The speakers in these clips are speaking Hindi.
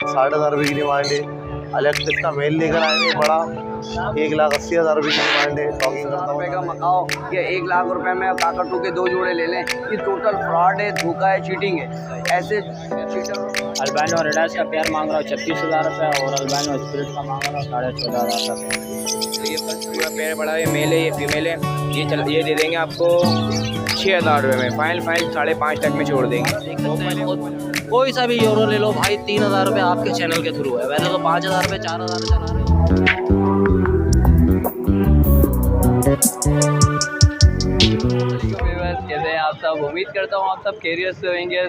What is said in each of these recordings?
60,000 रुपये की डिमांड है। इलेक्ट्रिक का मेल लेकर आएंगे बड़ा 1,80,000 रुपये की डिमांड है। रुपये का मकाओ ये 1 लाख रुपए में काकाटू के 2 जोड़े ले लें। ये टोटल फ्रॉड है, धोखा है, चीटिंग है। ऐसे चीटर अल्बानो रेडास का पेयर मांग रहा हूँ 36,000 रुपये और अल्बानो स्पिरिट का मांग रहा हूँ 14,500 रुपये। तो ये फर्स्ट पूरा पेयर पड़ा है, ये मेल है ये फीमेल है। ये दे देंगे आपको 6,000 रुपये में। फाइनल 5.5 तक में छोड़ देंगे। कोई सा भी यूरो ले लो भाई, 3,000 रुपये आपके चैनल के थ्रू है। वैसे तो 5,000 रुपये 4,000 चला रहे कैसे हैं आप सब? उम्मीद करता हूँ आप सब खैरियत से होंगे।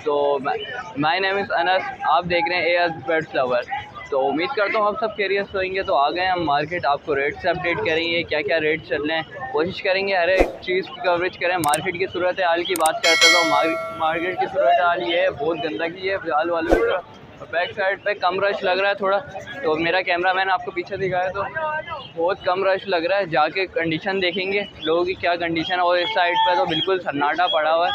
तो माय नेम इज़ अनस, आप देख रहे हैं एयर्स पेट्स लवर। तो उम्मीद करता हूँ आप सब खैरियत से होंगे। तो आ गए हम मार्केट, आपको रेट से अपडेट करेंगे, क्या क्या रेट चल रहे हैं। कोशिश करेंगे हर एक चीज़ की कवरेज करें। मार्केट की सूरत हाल की बात करते तो मार्केट की सूरत हाल ये है, बहुत गंदगी है फिलहाल वालों की तरफ। और बैक साइड पे कम रश लग रहा है थोड़ा। तो मेरा कैमरामैन आपको पीछे दिखाया तो बहुत कम रश लग रहा है। जाके कंडीशन देखेंगे लोगों की क्या कंडीशन है। और इस साइड पे तो बिल्कुल सन्नाटा पड़ा हुआ है।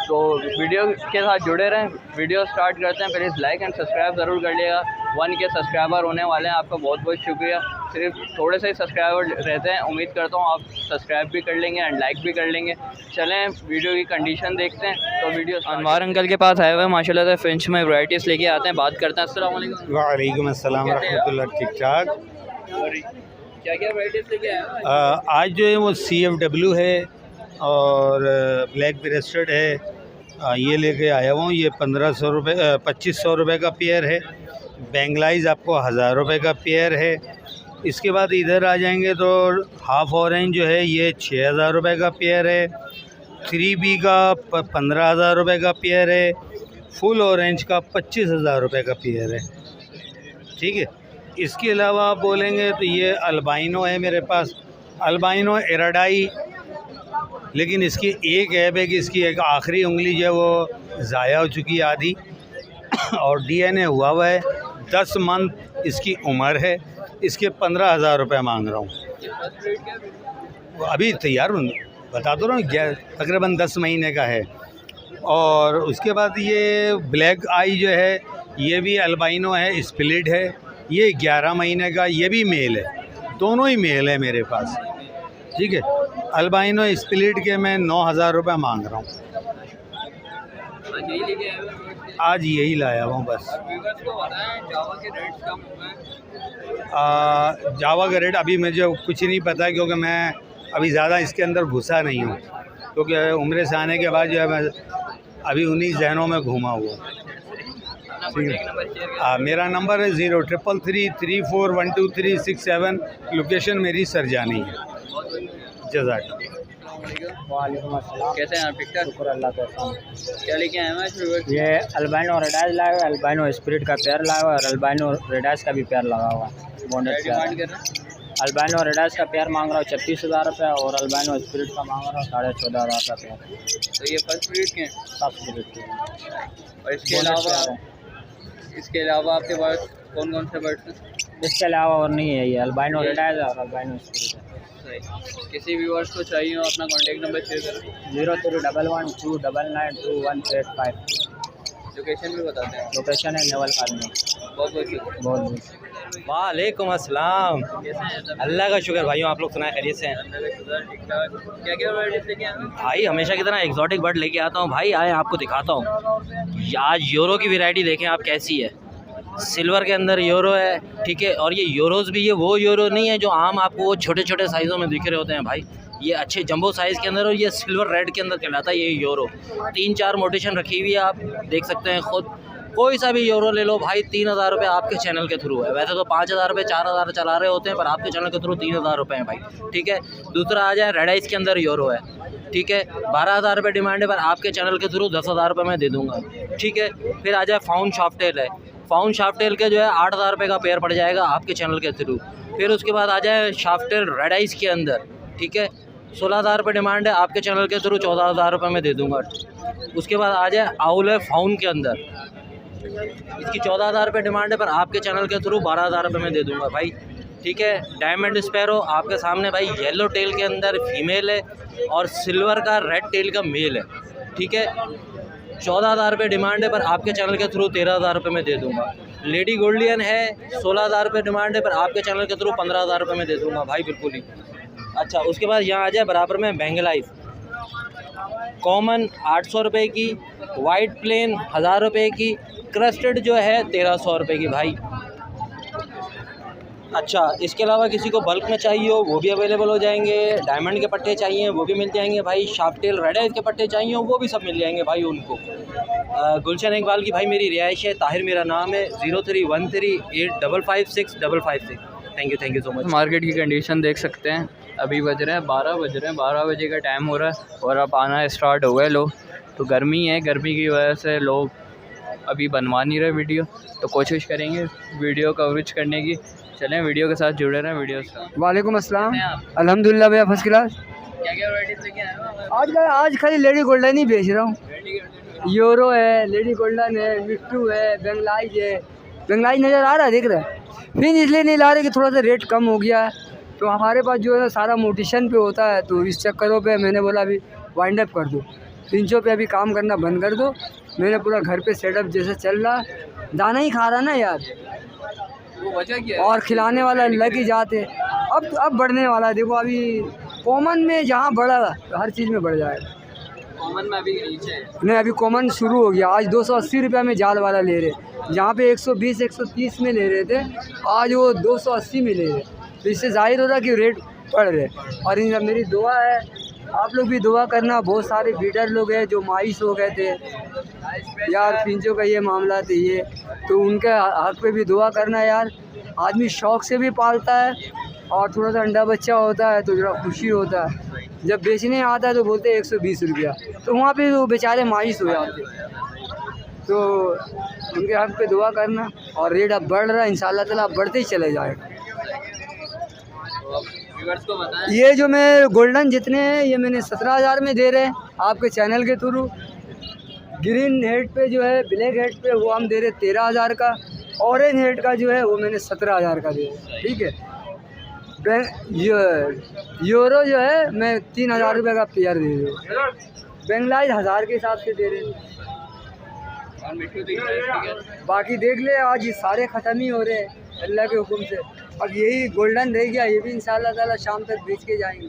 तो वीडियो के साथ जुड़े रहें। वीडियो स्टार्ट करते हैं। प्लीज़ लाइक एंड सब्सक्राइब ज़रूर कर लिएगा। 1K सब्सक्राइबर होने वाले हैं, आपका बहुत बहुत शुक्रिया। सिर्फ थोड़े से ही सब्सक्राइबर रहते हैं। उम्मीद करता हूँ आप सब्सक्राइब भी कर लेंगे एंड लाइक भी कर लेंगे। चलें वीडियो की कंडीशन देखते हैं। तो वीडियो अनवार अंकल के पास आए हुए हैं माशाल्लाह से फ्रेंच में वैराइटीज़ लेके आते हैं। बात करते हैं। अस्सलाम वालेकुम। वालेकुम अस्सलाम रहमतुल्लाह। ठीक ठाक। क्या क्या वैराइटीज़ लेके आए हैं? आज जो है वो CFW है और ब्लैक ब्रेस्टेड है। ये लेके आया हूँ। ये 1500 रुपये 2500 रुपये का पेयर है। बेंगलाइज आपको 1000 रुपये का पेयर है। इसके बाद इधर आ जाएंगे तो हाफ़ ऑरेंज जो है ये 6,000 रुपये का पेयर है। 3B का 15,000 रुपये का पेयर है। फुल ऑरेंज का 25,000 रुपये का पेयर है। ठीक है। इसके अलावा आप बोलेंगे तो ये अल्बाइनो है मेरे पास, अल्बाइनो एराडाई। लेकिन इसकी एक ऐब है कि इसकी एक आखिरी उंगली जो है वो ज़ाया हो चुकी है आधी और DNA हुआ है। 10 मंथ इसकी उम्र है। इसके 15,000 रुपये मांग रहा हूँ। अभी तैयार हूँ, बता दो रहा हूँ, तकरीबन 10 महीने का है। और उसके बाद ये ब्लैक आई जो है ये भी अल्बाइनो है, स्प्लिट है। ये 11 महीने का, ये भी मेल है। दोनों ही मेल है मेरे पास। ठीक है। अल्बाइनो स्प्लिट के मैं 9,000 रुपये मांग रहा हूँ। आज यही लाया हूँ बस। जावा का रेट अभी मुझे कुछ नहीं पता क्योंकि मैं अभी ज़्यादा इसके अंदर घुसा नहीं हूँ, क्योंकि उम्र से आने के बाद जो है मैं अभी उन्हीं जहनों में घूमा हुआ। ठीक है। मेरा नंबर है 0333412367। लोकेशन मेरी सरजानी है। जज़ाक। वालेकुम अस्सलाम। कैसे हैं आप? ठीक ठाक, शुक्र अल्लाह का। क्या लेके आए हैं? ये अल्बानो रेडास लाया हुआ है, अल्बानो स्पिरिट का पेयर लाया हुआ है और अल्बानो रेडास का भी पेयर लगा हुआ है। बोनेट डिमांड कर रहे हैं? अल्बानो रेडास का पेयर मांग रहा हूँ 36,000 रुपये और अल्बानो स्पिरिट का मांग रहा हूँ 14,500 का पेयर। तो ये फर्स्ट ब्रीड के हैं? सब स्पिरिट के। और इसके अलावा आपके पास कौन कौन से बर्ड्स हैं? इसके अलावा और नहीं है। ये अल्बानो रेडास और अल्बानो स्पिरिट है। किसी व्यूअर्स को चाहिए हो अपना कॉन्टेक्ट नंबर शेयर करें। 0311292185। लोकेशन भी बताते हैं। लोकेशन है नेवल कॉलोनी। बहुत बहुत शुक्रिया। बहुत बहुत। वालेकुम अस्सलाम। अल्लाह का शुक्र भाइयों, आप लोग सुनाए खैरियत से हैं? क्या क्या वैराइटीज लेके आए हैं? भाई हमेशा की तरह एक्जॉटिक बर्ड लेके आता हूँ भाई। आए आपको दिखाता हूँ। आज यूरो की वैरायटी देखें आप कैसी है। सिल्वर के अंदर यूरो है। ठीक है। और ये यूरोज़ भी, ये वो यूरो नहीं है जो आम आपको वो छोटे छोटे साइज़ों में दिख रहे होते हैं भाई। ये अच्छे जंबो साइज़ के अंदर और ये सिल्वर रेड के अंदर कहलाता है ये यूरो। 3-4 मोटेशन रखी हुई है, आप देख सकते हैं खुद। कोई सा भी यूरो ले लो भाई, 3,000 रुपये आपके चैनल के थ्रू है। वैसे तो 5,000 रुपये 4,000 चला रहे होते हैं, पर आपके चैनल के थ्रू 3,000 रुपये हैं भाई। ठीक है। दूसरा आ जाए रेड आइस के अंदर यूरो है। ठीक है। 12,000 रुपये डिमांड है, पर आपके चैनल के थ्रू 10,000 रुपये मैं दे दूँगा। ठीक है। फिर आ जाए फाउंड शॉफ्टेल है। फाउंड शाफ्टेल के जो है 8,000 रुपये का पेयर पड़ जाएगा आपके चैनल के थ्रू। फिर उसके बाद आ जाए शाफ्टेल रेड आइस के अंदर। ठीक है। 16,000 रुपये डिमांड है, आपके चैनल के थ्रू 14,000 रुपये में दे दूँगा। उसके बाद आ जाए आउल है फाउंड के अंदर। इसकी 14,000 रुपये डिमांड है, पर आपके चैनल के थ्रू 12,000 रुपये में दे दूँगा भाई। ठीक है। डायमंड स्पैरो आपके सामने भाई, येलो टेल के अंदर फीमेल है और सिल्वर का रेड टेल का मेल है। ठीक है। 14,000 रुपये डिमांड है, पर आपके चैनल के थ्रू 13,000 रुपये में दे दूँगा। लेडी गोल्डियन है 16,000 रुपये डिमांड है, पर आपके चैनल के थ्रू 15,000 रुपये में दे दूँगा भाई, बिल्कुल ही। अच्छा, उसके बाद यहाँ आ जाए बराबर में बेंगलाइज कॉमन 800 रुपये की, वाइट प्लेन 1000 रुपये की, क्रस्टेड जो है 1300 रुपये की भाई। अच्छा, इसके अलावा किसी को बल्क में चाहिए हो वो भी अवेलेबल हो जाएंगे। डायमंड के पट्टे चाहिए वो भी मिल जाएंगे भाई। शार्पटेल रेड आइज के पट्टे चाहिए हो वो भी सब मिल जाएंगे भाई उनको। गुलशन इकबाल की भाई मेरी रिहाइश है, ताहिर मेरा नाम है, 031385565556। Thank you so much. Market की कंडीशन देख सकते हैं, अभी बज रहे हैं 12 बज रहे हैं, 12 बजे का टाइम हो रहा है और अब आना स्टार्ट हो गए लोग। तो गर्मी है, गर्मी की वजह से लोग अभी बनवा नहीं रहे वीडियो, तो कोशिश करेंगे वीडियो कवरेज करने की। चलें वीडियो के साथ जुड़े रहें। वीडियो वालेकुम अस्सलाम। अल्हम्दुलिल्लाह भैया फर्स्ट क्लास। क्या वैराइटीज़ लेके आए हो? आज खाली लेडी गोल्डन ही बेच रहा हूँ। यूरो है, लेडी गोल्डन है, मिट्टू है, बेंगलाइज है। बेंगलाइज नज़र आ रहा है, देख रहे हैं। फिर इसलिए नहीं ला रहे कि थोड़ा सा रेट कम हो गया है, तो हमारे पास जो है सारा मोटिशन पे होता है, तो इस चक्करों पे मैंने बोला अभी वाइंड अप कर दो, 300 पे अभी काम करना बंद कर दो। मैंने पूरा घर पे सेटअप जैसे चल रहा, दाना ही खा रहा ना यार, वो वजह क्या है? और खिलाने वाला लग ही जाते। अब बढ़ने वाला है, देखो अभी कॉमन में जहाँ बढ़ा हर चीज़ में बढ़ जाएगा। कॉमन में अभी नीचे है। नहीं, अभी कॉमन शुरू हो गया। आज 280 रुपये में जाल वाला ले रहे, जहाँ पे 120-130 में ले रहे थे, आज वो 280 में ले रहे। तो इससे जाहिर हो रहा कि रेट बढ़ रहे। और इन मेरी दुआ है, आप लोग भी दुआ करना। बहुत सारे ब्रीडर लोग हैं जो मायूस हो गए थे यार, फिंचों का ये मामला थे ये, तो उनके हक पे भी दुआ करना यार। आदमी शौक़ से भी पालता है और थोड़ा सा अंडा बच्चा होता है तो थोड़ा खुशी होता है। जब बेचने आता है तो बोलते हैं 120 रुपया, तो वहाँ पे वो बेचारे मायूस हो जाते। तो उनके हक पे दुआ करना। और रेट अब बढ़ रहा है, इंशाल्लाह ताला अब बढ़ते ही चले जाएगा। को बताएं। ये जो मैं गोल्डन जितने हैं ये मैंने 17,000 में दे रहे हैं आपके चैनल के थ्रू। ग्रीन हेड पे जो है, ब्लैक हेड पे वो हम दे रहे 13,000 का। ऑरेंज हेड का जो है वो मैंने 17,000 का दे रहे, ठीक है। यूरो जो है मैं 3,000 रुपये का पेयर दे रही हूँ। बेंगलाइज 1000 के हिसाब से दे रहे हैं। और मिट्टू दिख रहा है, ठीक है। बाकी देख ले, आज ये सारे ख़त्म ही हो रहे हैं अल्लाह के हुक्म से। अब यही गोल्डन रह गया, ये भी इंशाल्लाह ताला शाम तक बेच के जाएंगे।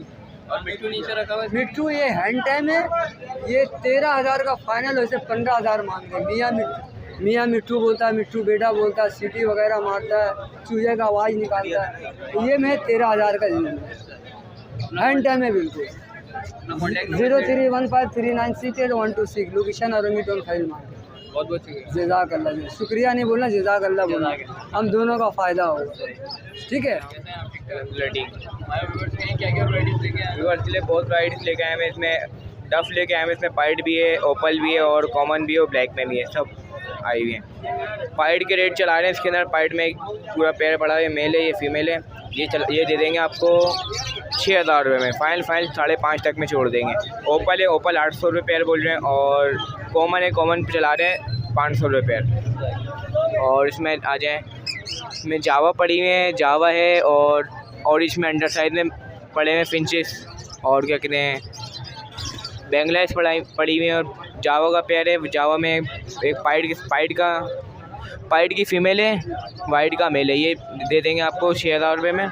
और मिट्टू नीचे रखा हुआ है। मिट्टू ये हैंड टाइम है, ये 13,000 का फाइनल, वैसे 15,000 मांगते हैं। मियाँ मिट्टू बोलता है, मिट्टू बेटा बोलता है, सीटी वगैरह मारता है, चूहे का आवाज़ निकालता है। ये मैं 13,000 का दे दूँगा, हैंड टाइम है बिल्कुल। 0315396812 location Orangi toll file market. बहुत बहुत शुक्रिया। जज़ाकल्लाह, शुक्रिया नहीं बोलना, जज़ाकल्लाह बोलना, हम दोनों का फ़ायदा होगा, ठीक है। क्या वैराइटीज़ लेके आए? लिए बहुत वैराइटीज़ लेके आए हैं। इसमें डफ लेके आए हैं, इसमें पाइट भी है, ओपल भी है और कॉमन भी है और ब्लैक में भी है, सब आई हुई हैं। पाइट के रेट चला रहे हैं। इसके अंदर पाइट में पूरा पेयर पड़ा है, ये मेल है ये फीमेल है। ये दे देंगे आपको 6,000 रुपये में, फाइनल 5.5 तक में छोड़ देंगे। ओपल है, ओपल 800 रुपये पेयर बोल रहे हैं। और कॉमन है, कॉमन पे चला रहे हैं 500 रुपये पेयर। और इसमें आ जाएँ, इसमें जावा पड़ी हुई है, जावा है और इसमें अंडर साइज में पड़े हुए फिंचेस और क्या कहते हैं बेंगलाइज पड़ी हुई है। और जावा का पेयर है, जावा में एक पाइट की फ़ीमेल है, वाइट का मेल है। ये दे देंगे आपको 6,000 रुपये में।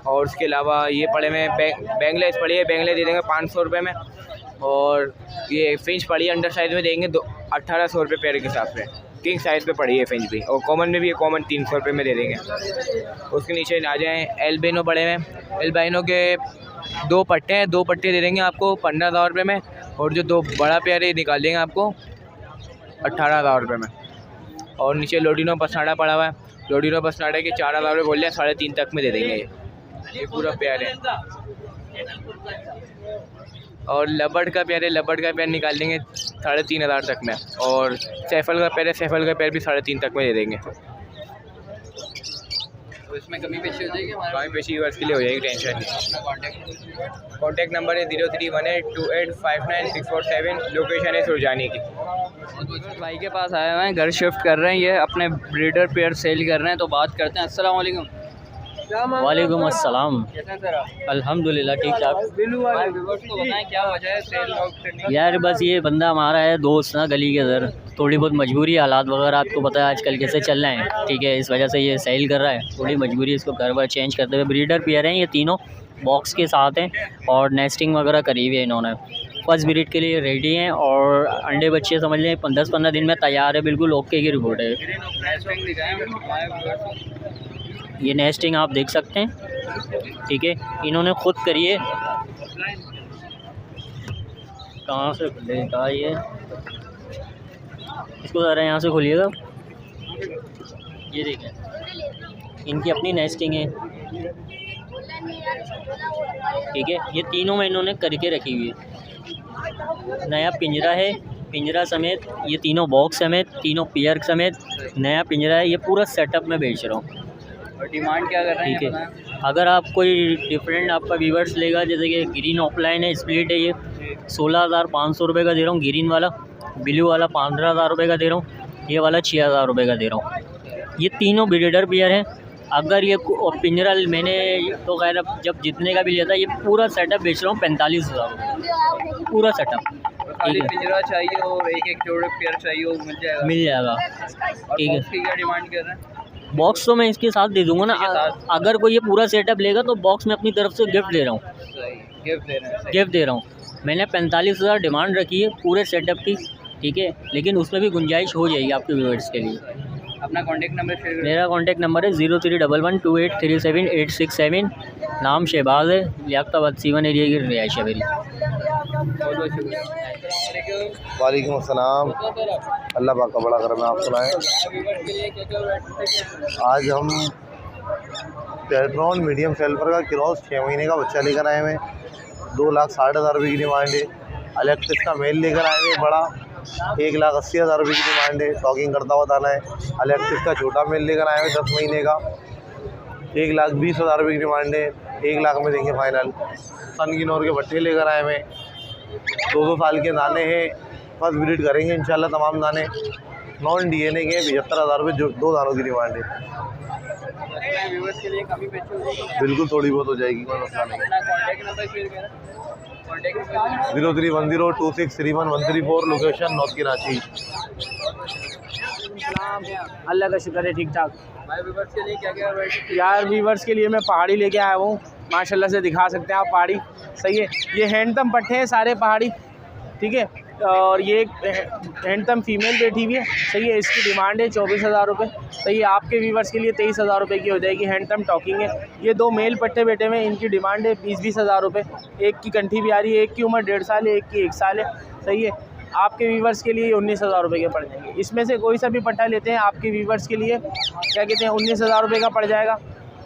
और उसके अलावा ये पड़े हुए बेंगलाइज पड़ी है, बेंगलाइज दे देंगे 500 रुपये में। और ये फिंच पड़ी है अंडर साइज में, देंगे 1,800 रुपये पेयर के हिसाब से। किंग साइज़ पे पड़ी है फिंच भी। और कॉमन में भी है, कॉमन 300 रुपये में दे देंगे। उसके नीचे आ जाएँ, एल्बिनो पड़े हुए हैं। एल्बिनो के 2 पट्टे हैं, 2 पट्टे दे देंगे आपको 15,000 रुपये में। और जो 2 बड़ा पेयर है निकाल देंगे आपको 18,000 रुपये में। और नीचे लोडिनो पसनाडा पड़ा हुआ है, लोडिनो पसनाडा के 4,000 रुपये बोल रहे हैं, 3.5 तक में दे देंगे। ये पूरा पेयर है। और लबड़ का पेयर है, लबड़ का पेयर निकाल देंगे 3,500 तक में। और सैफल का पेयर है, सैफल का पेयर भी 3.5 तक में दे देंगे। तो इसमें कमी पेशी हो जाएगी हमारे? कमी पेशी वर्ष के लिए हो जाएगी, टेंशन नहीं। कॉन्टैक्ट नंबर है 0318285964 लोकेशन है सुरजानी की। भाई के पास आए हुए हैं, घर शिफ्ट कर रहे हैं, ये अपने ब्रीडर पेयर सेल कर रहे हैं, तो बात करते हैं। अस्सलाम वालेकुम। वालेकुम अस्सलाम। अल्हम्दुलिल्लाह ठीक ठाक। बताएं क्या वजह है सेल आउट करने की? यार बस ये बंदा हमारा है दोस्त ना गली के अंदर, थोड़ी बहुत मजबूरी हालात वगैरह आपको पता है आजकल कैसे चल रहे हैं, ठीक है, इस वजह से ये सेल कर रहा है। थोड़ी मजबूरी इसको घर वर चेंज करते हुए। ब्रीडर पेयर हैं ये तीनों, बॉक्स के साथ हैं और नेस्टिंग वगैरह करी हुई है इन्होंने। फर्स्ट ब्रीड के लिए रेडी हैं और अंडे बच्चे समझ लें 10-15 दिन में तैयार है, बिल्कुल ओके की रिपोर्ट है। ये नेस्टिंग आप देख सकते हैं, ठीक है, इन्होंने खुद करी है। कहाँ से खुलेगा ये, इसको ज़रा यहाँ से खोलिएगा। ये देखें इनकी अपनी नेस्टिंग है, ठीक है, ये तीनों में इन्होंने करके रखी हुई है। नया पिंजरा है, पिंजरा समेत ये तीनों बॉक्स समेत, तीनों पेयर समेत नया पिंजरा है। ये पूरा सेटअप में बेच रहा हूँ। और डिमांड क्या कर रहे हैं? ठीक है, अगर आप कोई डिफरेंट आपका व्यूवर्स लेगा, जैसे कि ग्रीन ऑफलाइन है, स्प्लिट है, ये 16,500 रुपये का दे रहा हूँ ग्रीन वाला। ब्लू वाला 15,000 रुपये का दे रहा हूँ। ये वाला 6,000 रुपये का दे रहा हूँ। ये तीनों ब्रीडर पेयर हैं। अगर ये पिंजरा मैंने तो खैर जब जितने का भी लिया था, ये पूरा सेटअप बेच रहा हूँ 45,000 रुपये, पूरा सेटअप। खाली पिंजरा चाहिए और एक जोड़े पेयर चाहिए वो मिल जाएगा? मिल जाएगा, और ठीक है। बॉक्स की क्या डिमांड कर रहे हैं? बॉक्स तो मैं इसके साथ दे दूँगा ना। अगर कोई ये पूरा सेटअप लेगा तो बॉक्स में अपनी तरफ से गिफ्ट दे रहा हूँ, गिफ्ट दे रहे हैं? गिफ्ट दे रहा हूँ। मैंने 45,000 डिमांड रखी है पूरे सेटअप की, ठीक है, लेकिन उसमें भी गुंजाइश हो जाएगी आपके व्यूअर्स के लिए। अपना कॉन्टेक्ट नंबर शेयर करें। मेरा कॉन्टेक्ट नंबर है 0311283787। नाम शहबाज है, लियाकताबाद सीवन एरिया की रिहाइश है मेरी। बहुत बहुत शुक्रिया। वालेकुम अस्सलाम। अल्लाह पाक का बड़ा करम है। आप सुनाएं। आज हम टेट्रॉन मीडियम सेल्फर का क्रॉस 6 महीने का बच्चा लेकर आए हैं। 2,60,000 रुपये की डिमांड है। अलेक्ट्रिस का मेल लेकर आए हैं बड़ा, 1,80,000 रुपये की डिमांड है। टॉकिंग करता हुआ दाना है। अलेक्ट्रिस का छोटा मेल लेकर आए हैं 10 महीने का, 1,20,000 रुपये की डिमांड है। 1 लाख में देंगे फाइनल। सनगिनोर के बट्टे लेकर आए हैं। 2 साल के दाने हैं। फर्स्ट ब्रीड करेंगे इंशाल्लाह तमाम दाने। नॉन DNA के 75,000 रुपये जो 2 दानों की डिमांड है। व्यूअर्स के लिए कमी पेशी हो जाएगी? बिल्कुल थोड़ी बहुत हो जाएगी, कोई मसला नहीं। अपना कॉन्टेक्ट नंबर शेयर करें। Contact number 0310263134, location north Karachi. अल्लाह का शुक्र है ठीक ठाक। हमारे व्यूअर्स के लिए क्या क्या वैरायटी? यार वीवर्स के लिए मैं पहाड़ी लेके आया हूँ, माशाल्लाह से दिखा सकते हैं आप पहाड़ी। सही है, ये हैंडतम पट्टे हैं सारे पहाड़ी, ठीक है। और ये एक हैंडतम फीमेल बैठी हुई है, सही है। इसकी डिमांड है 24,000 रुपये, सही है। आपके व्यूवर्स के लिए 23,000 रुपये की हो जाएगी। हैंडतम टॉकिंग है। ये 2 मेल पट्टे बैठे हुए हैं, इनकी डिमांड है 20,000 रुपये। एक की कंठी भी आ रही है, एक की उम्र 1.5 साल है, एक की 1 साल है, सही है। आपके व्यूवर्स के लिए 19,000 रुपये के पड़ जाएंगे। इसमें से कोई सा भी पट्टा लेते हैं आपके व्यूवर्स के लिए क्या कहते हैं 19,000 रुपये का पड़ जाएगा।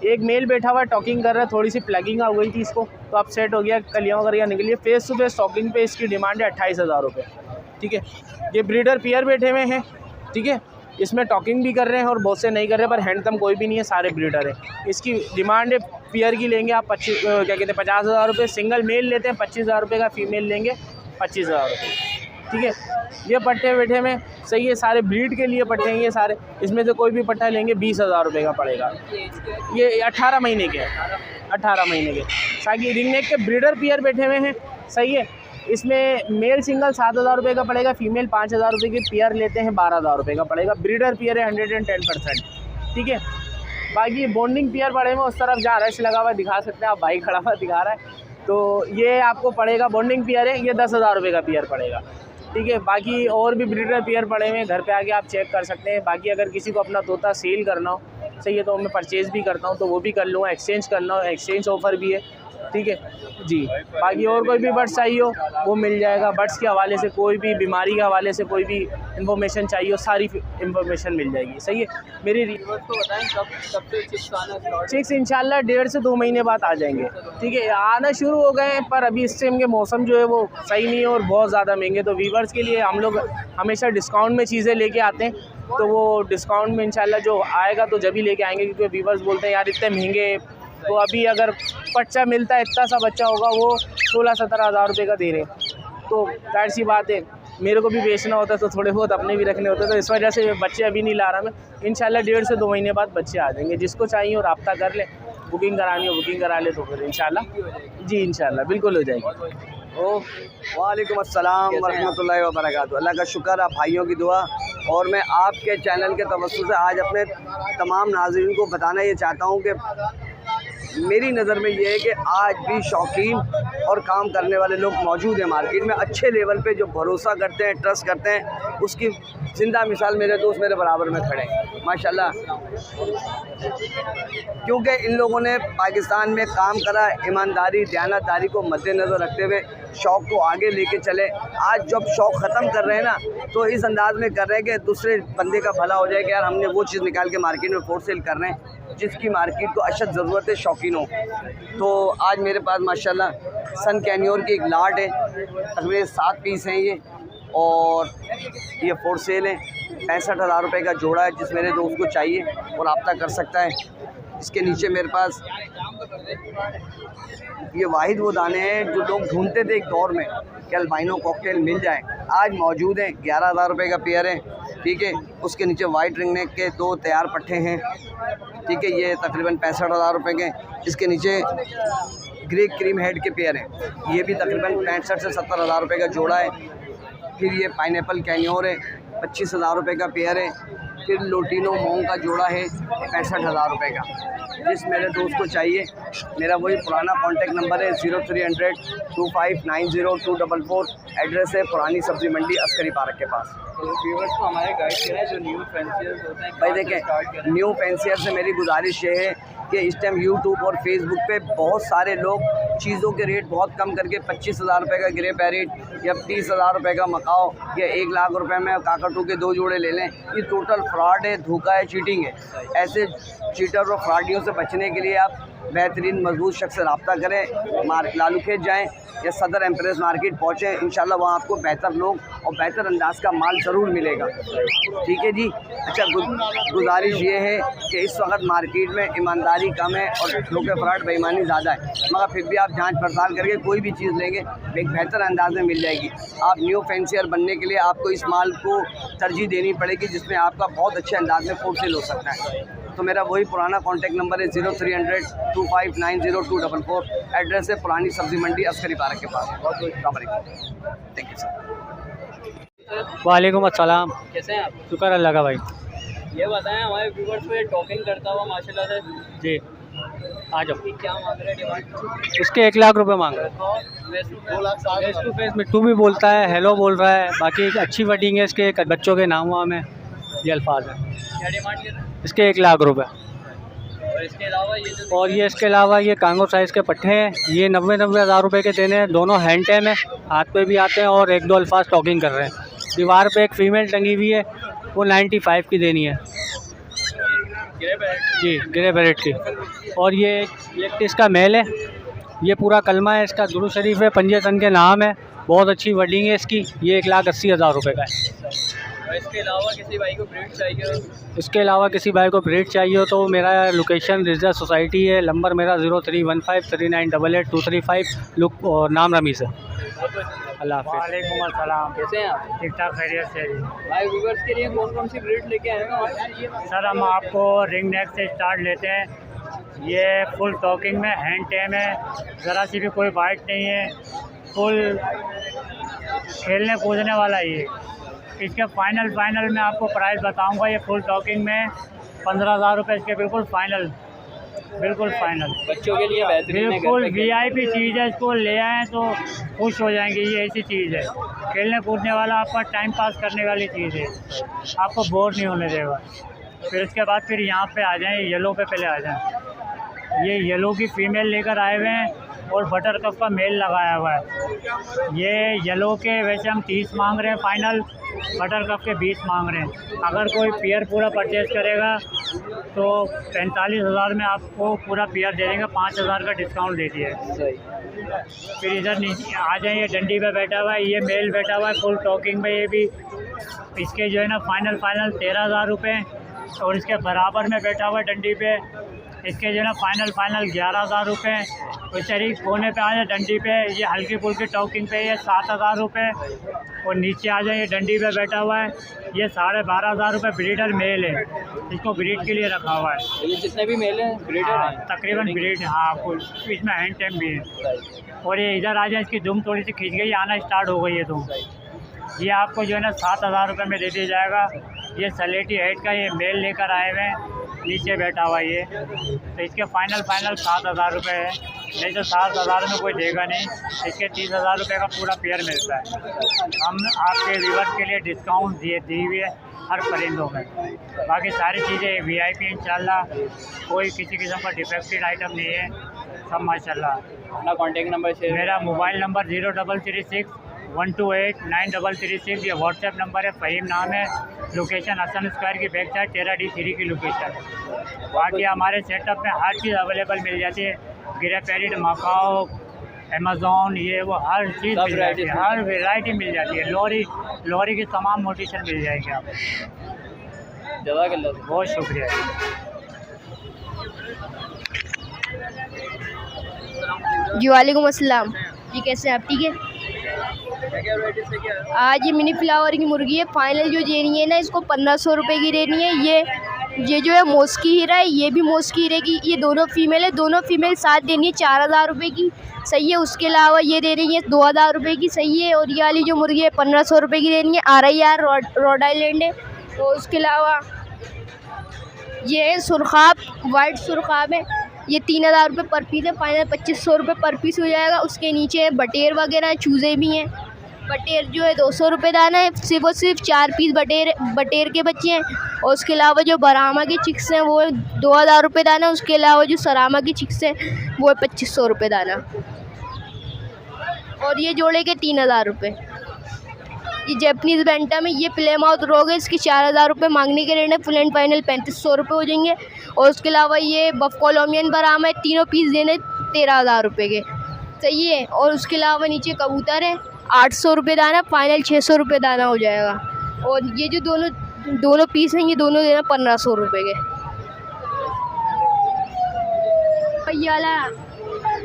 एक मेल बैठा हुआ है, टॉकिंग कर रहा है, थोड़ी सी प्लगिंग आ गई थी इसको, तो अब सेट हो गया, कलियाँ वगैरह निकली है। फेस टू फेस टॉकिंग पे इसकी डिमांड है 28,000 रुपये, ठीक है। ये ब्रीडर पेयर बैठे हुए हैं, ठीक है। इसमें टॉकिंग भी कर रहे हैं और बहुत से नहीं कर रहे, पर हैंडतम कोई भी नहीं है, सारे ब्रीडर हैं। इसकी डिमांड है पेयर की लेंगे आप 50,000 रुपये। सिंगल मेल लेते हैं 25,000 रुपये का, फीमेल लेंगे 25,000 रुपये, ठीक है। ये पट्टे बैठे में सही है, सारे ब्रीड के लिए पट्टे हैं ये सारे। इसमें से कोई भी पट्टा लेंगे 20,000 रुपये का पड़ेगा। ये 18 महीने के हैं, 18 महीने के। साकी रिंग नेक के ब्रीडर पेयर बैठे हुए हैं, सही है। इसमें मेल सिंगल 7,000 रुपये का पड़ेगा, फीमेल 5,000 रुपये की। पेयर लेते हैं 12,000 रुपये का पड़ेगा। ब्रीडर पेयर है 110%, ठीक है। बाकी बॉन्डिंग पेयर पड़े हुए उस तरफ जहाँ रश लगा हुआ दिखा सकते हैं आप, भाई खड़ा हुआ दिखा रहा है, तो ये आपको पड़ेगा। बॉन्डिंग पेयर है, ये 10,000 रुपये का पेयर पड़ेगा, ठीक है। बाकी और भी ब्रीडर पेयर पड़े हुए हैं, घर पे आके आप चेक कर सकते हैं। बाकी अगर किसी को अपना तोता सेल करना हो, सही है, तो मैं परचेज़ भी करता हूँ, तो वो भी कर लूँगा। एक्सचेंज करना हो, एक्सचेंज ऑफ़र भी है, ठीक है जी। बाकी और कोई भी बर्ड्स चाहिए हो वो मिल जाएगा। बर्ड्स के हवाले से, कोई भी बीमारी के हवाले से कोई भी इन्फॉर्मेशन चाहिए हो, सारी इन्फॉर्मेशन मिल जाएगी, सही है। मेरी व्यूअर्स को बताएं कब से चिक्स आना स्टार्ट? चिक्स इंशाल्लाह 1.5 से 2 महीने बाद आ जाएंगे, ठीक है। आना शुरू हो गए हैं, पर अभी इस टाइम के मौसम जो है वो सही नहीं है और बहुत ज़्यादा महंगे। तो व्यूअर्स के लिए हम लोग हमेशा डिस्काउंट में चीज़ें लेके आते हैं, तो वो डिस्काउंट में इंशाल्लाह जो आएगा तो जब ही लेके आएंगे, क्योंकि व्यूअर्स बोलते हैं यार इतने महंगे। तो अभी अगर बच्चा मिलता है, इतना सा बच्चा होगा, वो 16-17 हज़ार रुपये का दे रहे हैं, तो जाहिर सी बात है मेरे को भी बेचना होता है, तो थोड़े बहुत अपने भी रखने होते हैं। तो इस वजह से बच्चे अभी नहीं ला रहा मैं। इंशाल्लाह 1.5 से 2 महीने बाद बच्चे आ जाएंगे। जिसको चाहिए और रब्ता कर ले, बुकिंग करानी हो बुकिंग करा ले तो फिर इंशाल्लाह जी इंशाल्लाह बिल्कुल हो जाएगी। ओ वालेकुम अस्सलाम वरहमतुल्लाहि वबरकातुहू। अल्लाह का शुक्र, आप भाइयों की दुआ, और मैं आपके चैनल के तवज्जुह से आज अपने तमाम नाज़रीन को बताना ये चाहता हूँ कि मेरी नज़र में ये है कि आज भी शौकीन और काम करने वाले लोग मौजूद हैं मार्केट में, अच्छे लेवल पे, जो भरोसा करते हैं, ट्रस्ट करते हैं। उसकी ज़िंदा मिसाल मेरे दोस्त मेरे बराबर में खड़े हैं माशाल्लाह, क्योंकि इन लोगों ने पाकिस्तान में काम करा, ईमानदारी दयानतदारी को मद्देनज़र रखते हुए शौक़ को आगे लेके चले। आज जब शौक़ ख़त्म कर रहे हैं ना, तो इस अंदाज़ में कर रहे हैं कि दूसरे बंदे का भला हो जाए कि यार हमने वो चीज़ निकाल के मार्केट में फोर सेल कर रहे हैं जिसकी मार्केट को अशद ज़रूरत है शौकीनों। तो आज मेरे पास माशाल्लाह सन कैनियोर की एक लाट है, तकरीबन 7 पीस हैं ये, और ये फोर सेल है। 65,000 रुपये का जोड़ा है, जिस मेरे दोस्त को चाहिए और रब्ता कर सकता है। इसके नीचे मेरे पास ये वाहिद वो दाने हैं जो लोग ढूंढते थे एक दौर में कि अल्बाइनो कॉकटेल मिल जाए, आज मौजूद हैं। 11,000 रुपये का पेयर है, ठीक है। उसके नीचे वाइट रिंग नेक के 2 तैयार पट्टे हैं, ठीक है, ये तकरीबन 65,000 रुपये के। इसके नीचे ग्रे क्रीम हेड के पेयर हैं, ये भी तकरीबन 65 से 70,000 रुपये का जोड़ा है। फिर ये पाइनएप्पल कैनियोर है, 25,000 रुपये का पेयर है। फिर लोटिनो मोंग का जोड़ा है 65,000 रुपये का। जिस मेरे दोस्त को चाहिए, मेरा वही पुराना कॉन्टैक्ट नंबर है 0300 2590 244। एड्रेस है पुरानी सब्ज़ी मंडी अस्करी पार्क के पास। तो व्यूअर्स को हमारे गाइड करें जो न्यू फैंसियर्स होते हैं। भाई देखें, न्यू फैंसियर से मेरी गुजारिश ये है कि इस टाइम यूट्यूब और फेसबुक पे बहुत सारे लोग चीज़ों के रेट बहुत कम करके 25,000 रुपये का ग्रे पैरेट या 30,000 रुपये का मकाओ या 1 लाख रुपए में काकाटू के 2 जोड़े ले लें। ये टोटल फ्रॉड है, धोखा है, चीटिंग है। ऐसे चीटर और फ्रॉडियों से बचने के लिए आप बेहतरीन मजबूत शख्स से रब्ता करें, लालू खेत जाएँ या सदर एम्प्रेस मार्केट पहुँचें, इंशाल्लाह वहाँ आपको बेहतर लोग और बेहतर अंदाज का माल ज़रूर मिलेगा, ठीक है जी। अच्छा, गुजारिश ये है कि इस वक्त मार्केट में ईमानदारी कम है और धोखे फ्रॉड बेईमानी ज़्यादा है, मगर फिर भी आप जांच पड़ताल करके कोई भी चीज़ लेंगे एक बेहतर अंदाज में मिल जाएगी। आप न्यू फैंसियर बनने के लिए आपको इस माल को तरजीह देनी पड़ेगी जिसमें आपका बहुत अच्छे अंदाज में फोर सेल हो सकता है। तो मेरा वही पुराना कॉन्टैक्ट नंबर है 0300 2590 244। एड्रेस है पुरानी सब्ज़ी मंडी अस्करी पार्क के पास। Thank you sir. वालेकुम अस्सलाम। कैसे हैं आप? शुक्र अल्लाह का भाई। ये बताएं हमारे व्यूअर्स को, ये टॉकिंग करता हुआ माशाल्लाह से जी आ जाओ। क्या मांग रहे हैं डिमांड? इसके 1 लाख रुपए मांग रहे हैं। फेस टू फेस मिट्टू भी बोलता है, हेलो बोल रहा है। बाकी एक अच्छी वर्डिंग है इसके, बच्चों के नाम वाम है, ये अल्फाज है। क्या डिमांड कर रहे हैं? इसके 1 लाख रुपए। और इसके अलावा ये जो और ये इसके अलावा ये कांगो साइज़ के पट्टे हैं, ये 90,000 रुपये के देने हैं। दोनों हैंड टेम है, हाथ पे भी आते हैं और 1-2 अल्फाज टॉकिंग कर रहे हैं। दीवार पे एक फ़ीमेल टंगी हुई है, वो 95 की देनी है जी, ग्रे पैरेट की। और ये इसका मेल है, ये पूरा कलमा है इसका, दुरूद शरीफ है, पंजेतन के नाम है, बहुत अच्छी वर्डिंग है इसकी। ये 1,80,000 रुपये का है। इसके अलावा किसी भाई को ब्रीड चाहिए इसके अलावा किसी भाई को ब्रीड चाहिए हो तो मेरा लोकेशन रिजर्व सोसाइटी है, नंबर मेरा 0315 3988 235। लुक और नाम रमीज़ है। अल्लाह हाफ़िज़। वालेकुम अस्सलाम। कैसे हैं आप? ठीक ठाक, खैरियत से जी। भाई व्यूअर्स के लिए कौन कौन सी ब्रीड लेके आए हैं? सर हम आपको रिंग नेक से स्टार्ट लेते हैं। ये फुल टॉकिंग में हैंड टेम है, ज़रा सी भी कोई बाइट नहीं है, फुल खेलने कूदने वाला ये। इसके फाइनल में आपको प्राइस बताऊंगा। ये फुल टॉकिंग में 15,000 रुपये इसके बिल्कुल फाइनल। बच्चों के लिए बेहतरीन है, बिल्कुल VIP चीज़ है। इसको ले आएँ तो खुश हो जाएंगे। ये ऐसी चीज़ है, खेलने कूदने वाला, आपका टाइम पास करने वाली चीज़ है, आपको बोर नहीं होने देगा। फिर इसके बाद फिर यहाँ पे आ जाएँ, येलो पे पहले आ जाएँ। ये येलो की फ़ीमेल लेकर आए हुए हैं और बटर कप का मेल लगाया हुआ है। ये येलो के वैसे हम 30 मांग रहे हैं फाइनल, बटर कप के 20 मांग रहे हैं। अगर कोई पेयर पूरा परचेज़ करेगा तो 45,000 में आपको पूरा पेयर दे देंगे, 5,000 का डिस्काउंट दे दिया है। फिर इधर नीचे आ जाइए, डंडी पे बैठा हुआ है, ये मेल बैठा हुआ है फुल टॉकिंग में। ये भी इसके जो है ना फाइनल 13,000 रुपये। और इसके बराबर में बैठा हुआ है डंडी पे इसके जो है ना फाइनल 11,000 रुपये। और शरीक कोने पे आ जाए डंडी पे, ये हल्की फुल्की टॉकिंग पे ये 7,000 रुपये। और नीचे आ जाए ये डंडी पे बैठा हुआ है, ये 12,500 रुपये। ब्रीडर मेल है, इसको ब्रीड के लिए रखा हुआ है। ये जितने भी मेल हैं ब्रीडर हाँ, हैं तकरीबन ब्रीड, हाँ कुल। इसमें हैंड टाइम भी है। और ये इधर आ जाए, इसकी दुम थोड़ी सी खींच गई, आना स्टार्ट हो गई है दुम। ये आपको जो है ना 7,000 रुपये में दे दिया जाएगा। ये सलेटी हेड का ये मेल लेकर आए हुए हैं, नीचे बैठा हुआ ये। तो इसके फाइनल 7,000 रुपये है, नहीं तो 7,000 में कोई देगा नहीं। इसके 30,000 रुपये का पूरा पेयर मिलता है। हम आपके व्यूअर्स के लिए डिस्काउंट दी हुई है हर परिंदों में। बाकी सारी चीज़ें VIP इंशाल्लाह, कोई किसी किस्म का डिफेक्टेड आइटम नहीं है, सब माशाल्लाह। अपना कॉन्टेक्ट नंबर शेयर। मेरा मोबाइल नंबर 0336 128 9336, ये व्हाट्सएप नंबर है। फ़हीम नाम है। लोकेशन हसन स्क्वायर की बैक साइड 13D3 की लोकेशन। बाकी हमारे सेटअप में हर चीज़ अवेलेबल मिल जाती है। गिरा पैरिट, मकाओ, अमेज़ॉन, ये वो हर चीज़ मिल जाती है, हर वैरायटी मिल जाती है। लोरी की तमाम मोटिशन मिल जाएगी आपको। जज़ाकल्लाह, बहुत शुक्रिया। जी वालेकुम अस्सलाम जी, कैसे हैं आप? ठीक है। आज ये मिनी फ्लावर की मुर्गी है, फाइनल जो देनी है ना इसको 1,500 रुपये की देनी है। ये जो है मोस्की हीरा है, ये भी मोस्की हीरे की, ये दोनों फीमेल है। दोनों फीमेल साथ देनी है 4,000 रुपये की, सही है। उसके अलावा ये दे रही है 2,000 रुपये की, सही है। और ये वाली जो मुर्गी है 1,500 रुपये की देनी है। RIR रोड आइलैंड है। तो उसके अलावा ये है सुरखाब, वाइट सुरखाब है, ये 3,000 रुपये पर पीस है। फाइनल 2,500 रुपये पर पीस हो जाएगा। उसके नीचे बटेर वगैरह चूज़े भी हैं। बटेर जो है 200 रुपये दाना है, सिर्फ और सिर्फ 4 पीस बटेर के बच्चे हैं। और उसके अलावा जो बरामा की चिक्स हैं वो 2,000 रुपये दाना। उसके अलावा जो सरामा की चिक्स हैं वो है 2,500 रुपये दाना। और ये जोड़े के 3,000 रुपये। ये जैपनीज़ बैंटम है, ये प्ले माउथ रोग है, इसकी 4,000 रुपये मांगने के रेट है। फुल एंड फाइनल 3,500 रुपये हो जाएंगे। और उसके अलावा ये बफ कोलम्बियन बरामा है, तीनों पीस देने 13,000 रुपये के, सही है। और उसके अलावा नीचे कबूतर है, 800 रुपये दाना, फाइनल 600 रुपये दाना हो जाएगा। और ये जो दोनों पीस हैं ये दोनों देना 1,500 रुपये के। ये वाला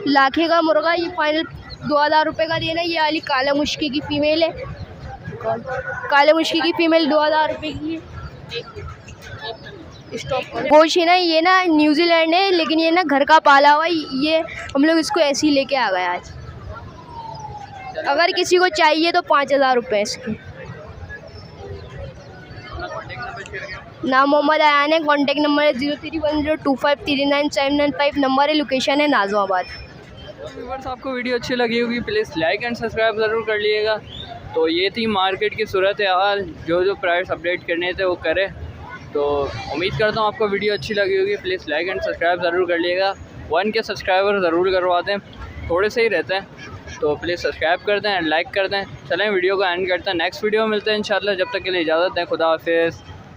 लाखे का मुर्गा, ये फाइनल 2,000 रुपये का देना। ये वाली काला मुश्की की फ़ीमेल है, काले मुश्की की फ़ीमेल 2,000 रुपये की है। गोश है ना, ये ना न्यूजीलैंड है, लेकिन ये ना घर का पाला हुआ, ये हम लोग इसको ऐसे ही लेके आ गए आज। अगर किसी को चाहिए तो 5,000 रुपये इसके। नाम मोहम्मद आयान है, कॉन्टेक्ट नंबर है 031025397995, नंबर है, लोकेशन है नाज़िमाबाद। व्यूअर्स, आपको वीडियो अच्छी लगी होगी, प्लीज़ लाइक एंड सब्सक्राइब ज़रूर कर लीजिएगा। तो ये थी मार्केट की सूरत हाल, जो प्राइस अपडेट करने थे वो करें। तो उम्मीद करता हूँ आपको वीडियो अच्छी लगी होगी, प्लीज़ लाइक एंड सब्सक्राइब ज़रूर कर लीजिएगा। 1 के सब्सक्राइबर ज़रूर करवा दें, थोड़े से ही रहते हैं, तो प्लीज़ सब्सक्राइब कर दें एंड लाइक कर दें। चलें वीडियो को एंड करते हैं, नेक्स्ट वीडियो में मिलते हैं इंशाल्लाह। जब तक के लिए इजाज़त दें, खुदा हाफिज़।